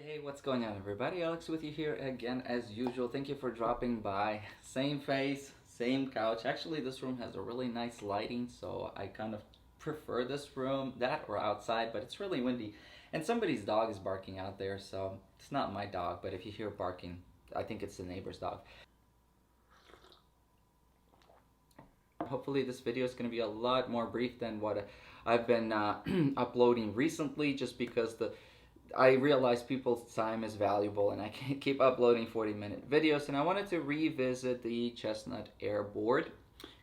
Hey, what's going on, everybody? Alex with you here again as usual. Thank you for dropping by. Same face, same couch. Actually, this room has a really nice lighting, so I kind of prefer this room, that or outside, but it's really windy. And somebody's dog is barking out there, so it's not my dog, but if you hear barking, I think it's the neighbor's dog. Hopefully this video is going to be a lot more brief than what I've been uploading recently, just because I realize people's time is valuable and I can't keep uploading 40-minute videos. And I wanted to revisit the Chessnut Air board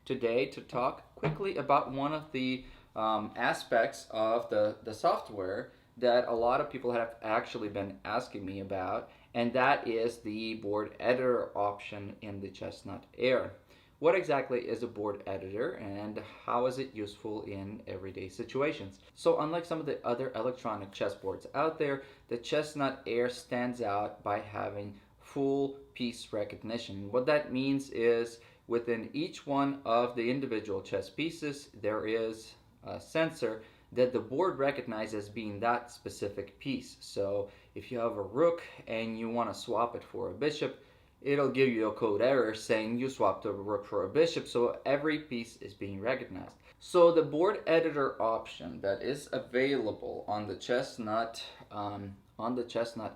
today to talk quickly about one of the aspects of the software that a lot of people have actually been asking me about, and that is the board editor option in the Chessnut Air. What exactly is a board editor and how is it useful in everyday situations? So unlike some of the other electronic chessboards out there, the Chessnut Air stands out by having full piece recognition. What that means is within each one of the individual chess pieces, there is a sensor that the board recognizes being that specific piece. So if you have a rook and you want to swap it for a bishop, it'll give you a code error saying you swapped a rook for a bishop, so every piece is being recognized. So the board editor option that is available on the Chessnut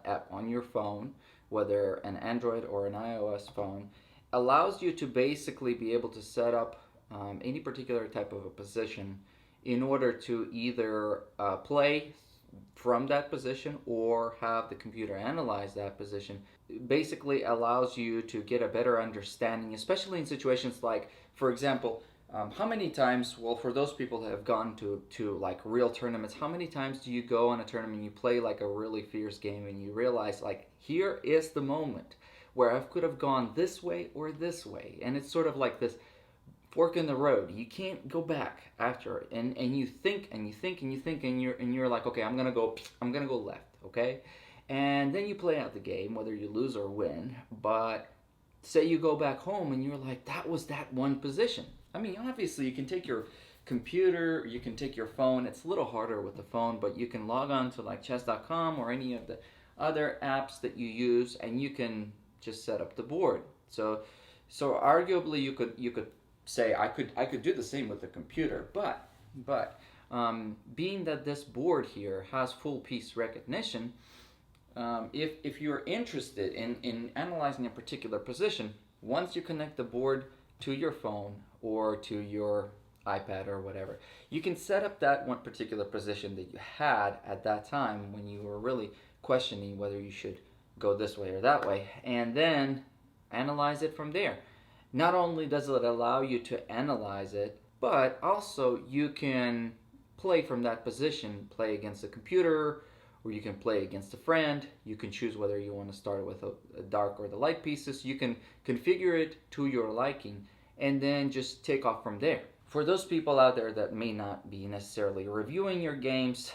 app on your phone, whether an Android or an iOS phone, allows you to basically be able to set up any particular type of a position in order to either play from that position or have the computer analyze that position. It basically allows you to get a better understanding, especially in situations like, for example, how many times, well, for those people that have gone to like real tournaments, how many times do you go on a tournament, you play like a really fierce game and you realize like, here is the moment where I could have gone this way or this way, and it's sort of like this fork in the road. You can't go back after it, and you think and you think and you think and you're like, okay, I'm gonna go left, okay, and then you play out the game whether you lose or win. But say you go back home and you're like, that was that one position. I mean, obviously you can take your computer, you can take your phone. It's a little harder with the phone, but you can log on to like chess.com or any of the other apps that you use, and you can just set up the board. So arguably you could say I could do the same with the computer, but being that this board here has full piece recognition, if you're interested in analyzing a particular position, once you connect the board to your phone or to your iPad or whatever, you can set up that one particular position that you had at that time when you were really questioning whether you should go this way or that way, and then analyze it from there. Not only does it allow you to analyze it, but also you can play from that position, play against the computer, or you can play against a friend. You can choose whether you want to start with a dark or the light pieces. You can configure it to your liking and then just take off from there. For those people out there that may not be necessarily reviewing your games,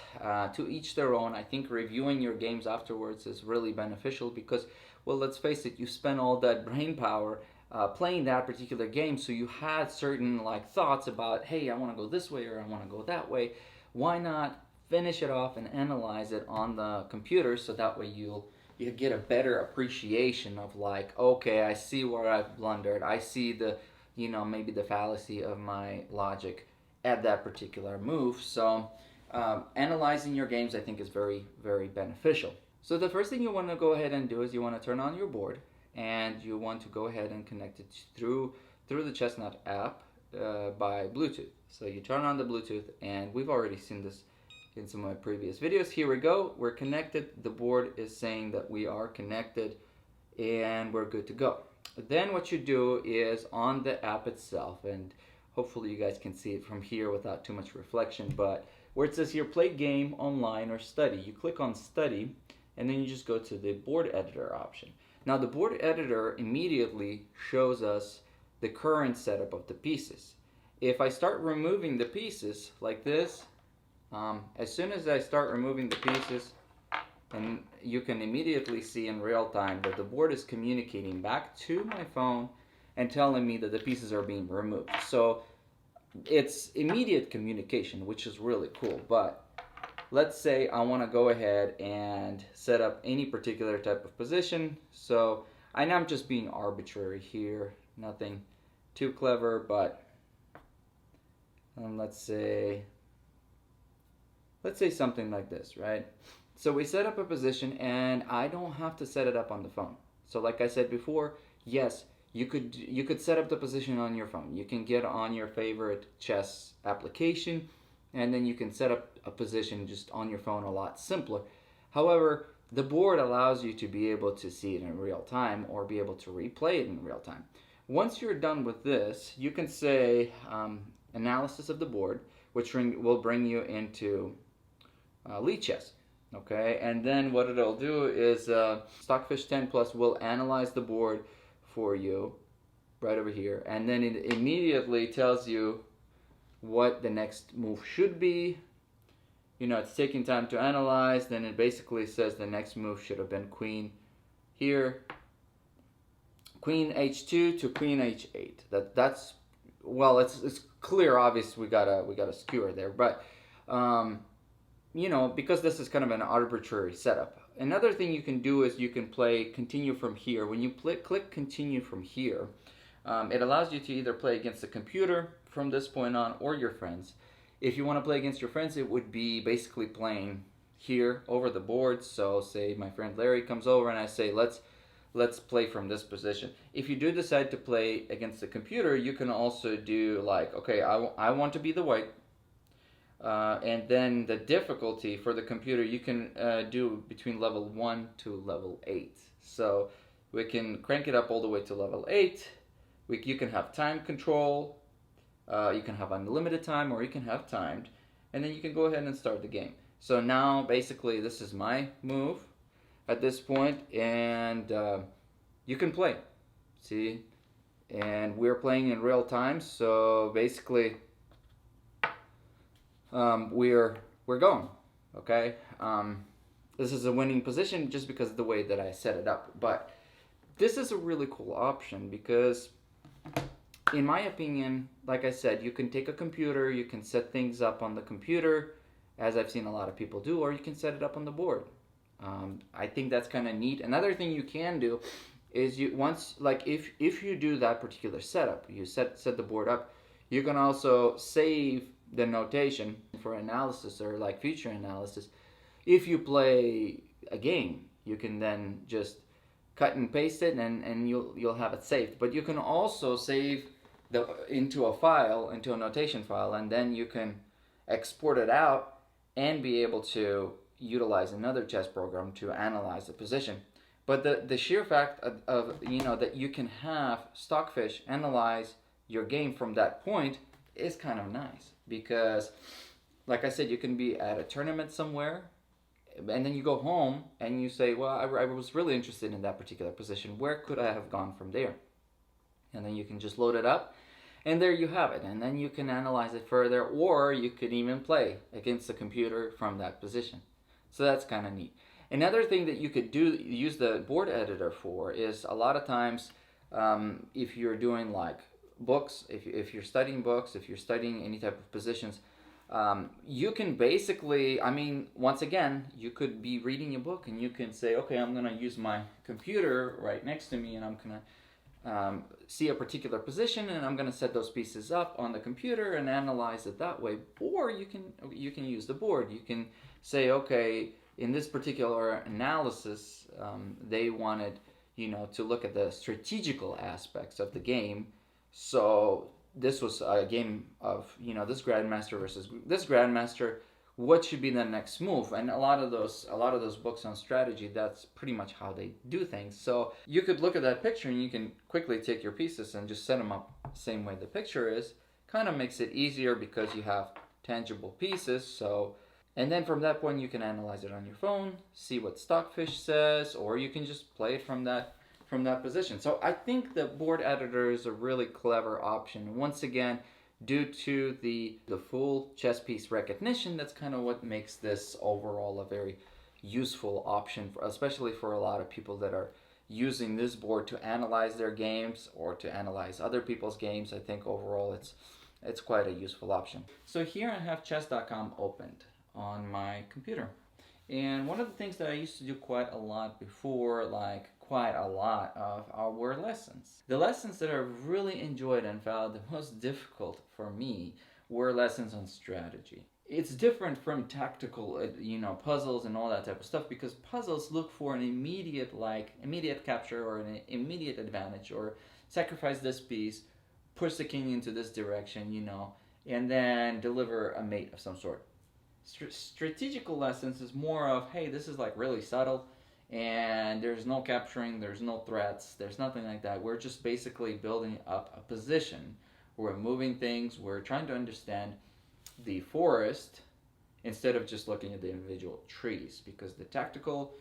to each their own. I think reviewing your games afterwards is really beneficial because, well, let's face it, you spend all that brain power playing that particular game, so you had certain like thoughts about, hey, I want to go this way or I want to go that way. Why not finish it off and analyze it on the computer, so that way you get a better appreciation of like, okay, I see where I've blundered. I see the, maybe the fallacy of my logic at that particular move. So analyzing your games, I think, is very, very beneficial. So the first thing you want to go ahead and do is you want to turn on your board, and you want to go ahead and connect it through the Chessnut app by Bluetooth. So you turn on the Bluetooth, and we've already seen this in some of my previous videos. Here we go. We're connected. The board is saying that we are connected, and we're good to go. Then what you do is on the app itself, and hopefully you guys can see it from here without too much reflection, but where it says here, play game, online, or study, you click on study, and then you just go to the board editor option. Now the board editor immediately shows us the current setup of the pieces. If I start removing the pieces like this, as soon as I start removing the pieces, and you can immediately see in real time that the board is communicating back to my phone and telling me that the pieces are being removed. So it's immediate communication, which is really cool. But let's say I want to go ahead and set up any particular type of position. So I know I'm just being arbitrary here, nothing too clever, but let's say something like this, right? So we set up a position, and I don't have to set it up on the phone. So like I said before, yes, you could set up the position on your phone. You can get on your favorite chess application, and then you can set up a position just on your phone a lot simpler. However, the board allows you to be able to see it in real time or be able to replay it in real time. Once you're done with this, you can say analysis of the board, which will bring you into lead chess. Okay, and then what it'll do is Stockfish 10 Plus will analyze the board for you right over here, and then it immediately tells you what the next move should be. You know, it's taking time to analyze. Then it basically says the next move should have been queen here, queen h2 to queen h8. That's well, it's clear. Obviously, we got a skewer there, but you know, because this is kind of an arbitrary setup. Another thing you can do is you can play continue from here. When you click continue from here, it allows you to either play against the computer from this point on or your friends. If you want to play against your friends, it would be basically playing here over the board. So say my friend Larry comes over and I say, let's play from this position. If you do decide to play against the computer, you can also do like, okay, I want to be the white. And then the difficulty for the computer, you can do between level 1 to level 8. So we can crank it up all the way to level 8. You can have time control. You can have unlimited time, or you can have timed. And then you can go ahead and start the game. So now, basically, this is my move at this point, and you can play. See? And we're playing in real time, so basically we're going, okay? This is a winning position just because of the way that I set it up. But this is a really cool option because, in my opinion, like I said, you can take a computer, you can set things up on the computer, as I've seen a lot of people do, or you can set it up on the board. I think that's kind of neat. Another thing you can do is if you do that particular setup, you set the board up, you can also save the notation for analysis or like future analysis. If you play a game, you can then just cut and paste it, and you'll have it saved. But you can also save into a notation file, and then you can export it out and be able to utilize another chess program to analyze the position. But the sheer fact of that you can have Stockfish analyze your game from that point is kind of nice, because like I said, you can be at a tournament somewhere, and then you go home and you say, well, I was really interested in that particular position. Where could I have gone from there? And then you can just load it up, and there you have it. And then you can analyze it further, or you could even play against the computer from that position. So that's kind of neat. Another thing that you could use the board editor for is a lot of times if you're doing like books, if you're studying books, if you're studying any type of positions, you can basically, once again, you could be reading a book and you can say, okay, I'm going to use my computer right next to me, and I'm going to see a particular position, and I'm going to set those pieces up on the computer and analyze it that way. Or you can use the board. You can say, okay, in this particular analysis, they wanted to look at the strategical aspects of the game. So this was a game of this grandmaster versus this grandmaster. What should be the next move? And a lot of those books on strategy, that's pretty much how they do things. So you could look at that picture and you can quickly take your pieces and just set them up the same way the picture is. Kind of makes it easier because you have tangible pieces. So, and then from that point you can analyze it on your phone, see what Stockfish says, or you can just play it from that position. So I think the board editor is a really clever option. Once again, due to the full chess piece recognition, that's kind of what makes this overall a very useful option, especially for a lot of people that are using this board to analyze their games or to analyze other people's games. I think overall it's quite a useful option. So here I have chess.com opened. on my computer. And one of the things that I used to do quite a lot before, like quite a lot of, were lessons. The lessons that I really enjoyed and found the most difficult for me were lessons on strategy. It's different from tactical, puzzles and all that type of stuff, because puzzles look for an immediate capture or an immediate advantage, or sacrifice this piece, push the king into this direction, and then deliver a mate of some sort. Strategical lessons is more of, hey, this is like really subtle, and there's no capturing, there's no threats, there's nothing like that. We're just basically building up a position. We're moving things, we're trying to understand the forest instead of just looking at the individual trees, because the tactical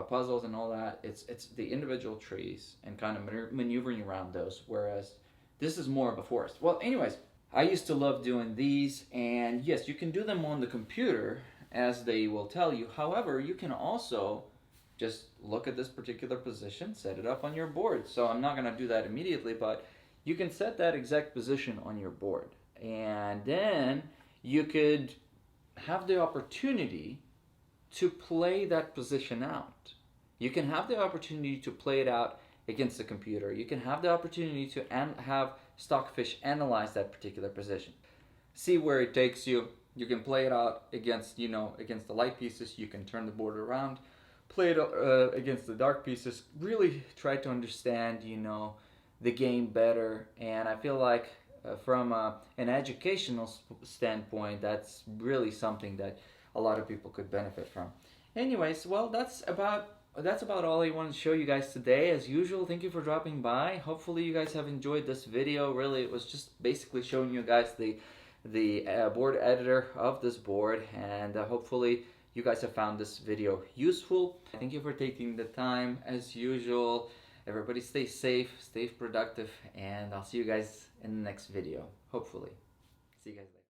puzzles and all that, it's the individual trees and kind of maneuvering around those, whereas this is more of a forest. Well, anyways, I used to love doing these, and yes, you can do them on the computer as they will tell you. However, you can also just look at this particular position, set it up on your board. So I'm not going to do that immediately, but you can set that exact position on your board, and then you could have the opportunity to play that position out. You can have the opportunity to play it out against the computer. You can have the opportunity to have Stockfish analyze that particular position, see where it takes you. You can play it out against, against the light pieces. You can turn the board around, play it against the dark pieces. Really try to understand, the game better. And I feel like from an educational standpoint, that's really something that a lot of people could benefit from. Anyways, well, that's about all I wanted to show you guys today. As usual, thank you for dropping by. Hopefully you guys have enjoyed this video. Really, it was just basically showing you guys the board editor of this board, and hopefully you guys have found this video useful. Thank you for taking the time. As usual, everybody stay safe, stay productive, and I'll see you guys in the next video, hopefully. See you guys later.